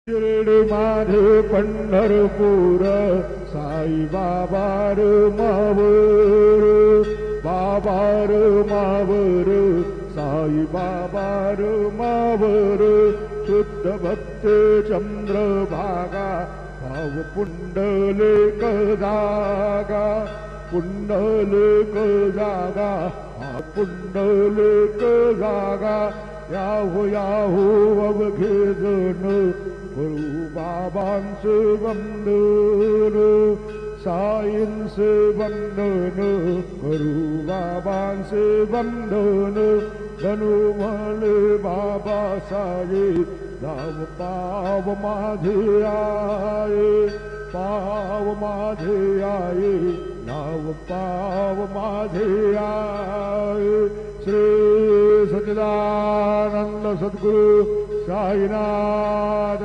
शिर्डी माझे पंढरपूर साई बाबार मावर बाबार मावर साई बाबार मावर शुद्ध भक्त चंद्रभागा भाव पुंडलिक जागा पुंडलिक जागा हा पुंडलिक जागा याहो याहो अवघे जण करू बाबांचे वंदन साईंचे वंदन करू बाबांचे वंदन बनू म्हणे बाबा साये नाव पाव माझे आये पाव माझे आये नाव पाव माझे आये श्री सच्चिदानंद सद्गुरु साईनाथ